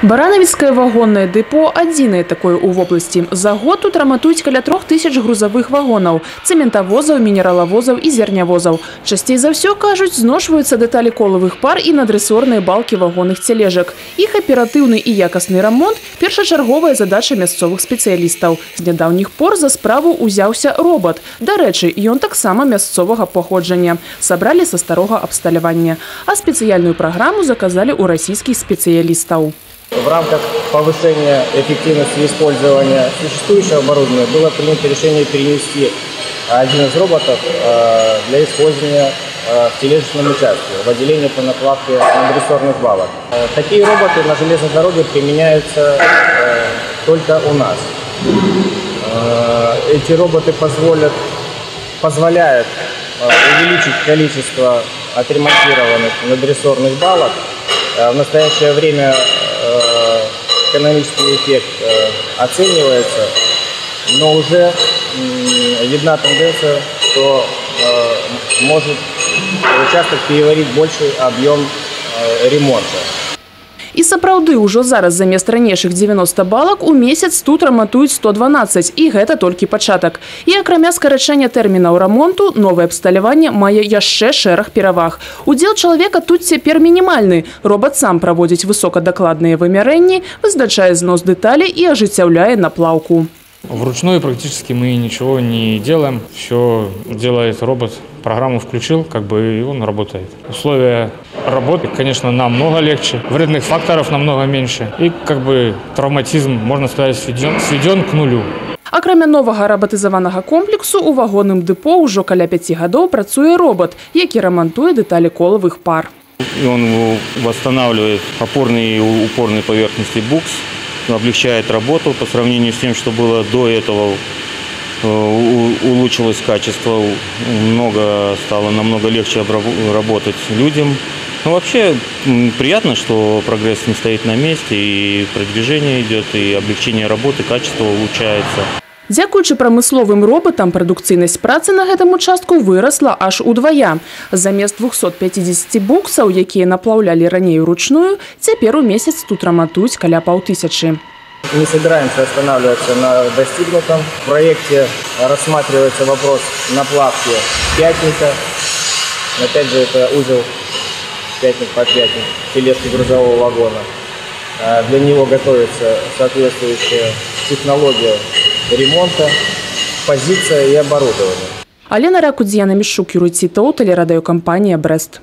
Баранавіцкае вагоннае дэпо адзінае такое ў вобласці. За год тут рамантуюць каля 3000 грузавых вагонаў, цэментавозаў, мінералавозаў і зернявозаў. Часцей за ўсё, кажуць, зношваюцца дэталі колавых пар і надрэсорныя балкі вагонных цележак. Іх аператыўны і якасны рамонт – першачарговая задача мясцовых спецыялістаў. З нядаўніх пор за справу ўзяўся робат. Дарэчы, ён таксама мясцовага паходжання. Сабралі са старога абсталявання. А спецыяльную праграму заказалі ў расійскіх спецыялістаў. В рамках повышения эффективности использования существующего оборудования было принято решение перенести один из роботов для использования в тележечном участке, в отделении по накладке надрессорных балок. Такие роботы на железной дороге применяются только у нас. Эти роботы позволяют увеличить количество отремонтированных надрессорных балок. В настоящее время экономический эффект оценивается, но уже видна тенденция, что может участок переварить больший объем ремонта. І сапраўды, ўжо зараз замест ранейшых 90 балак у месяц тут рамантуюць 112, і гэта толькі пачатак. І акрамя скарачэння тэрмінаў рамонту, новае абсталяванне мае яшчэ шэраг пераваг. Удзел чалавека тут цяпер мінімальны. Робат сам праводзіць высокадакладныя вымярэнні, вызначае знос дэталей і ажыццяўляе наплаўку. Вручную практически мы ничего не делаем, все делает робот. Программу включил, и он работает. Условия работы, конечно, намного легче, вредных факторов намного меньше. И травматизм, можно сказать, сведен к нулю. Акрамя новага рабатызаванага комплексу, у вагонным дэпо ўжо каля 5 гадоў працуе робот, які рамантуе дэталі колавых пар. Он восстанавливает опорные и упорные поверхности букс, облегчает работу по сравнению с тем, что было до этого. Улучшилось качество, стало намного легче работать людям. Но вообще приятно, что прогресс не стоит на месте, и продвижение идет, и облегчение работы, качество улучшается. Дзякуючы прамысловым роботам, прадукцыйнасць працы на гэтым участку вырасла аж удвая. Замест 250 буксаў, якія наплаўлялі раней уручную, цяпер у месяц тут рамантуюць каля 5000. Не собираемся останавливаться на достигнутом. В проекте рассматривается вопрос наплавки пятника. Опять же, это узел пятник по пятник, тележки грузового вагона. Для него готовится соответствующая технология ремонта, позиция и оборудование. Алена Ракудзьяна Мишук, Юрий Титов, телерадиокомпания «Брест».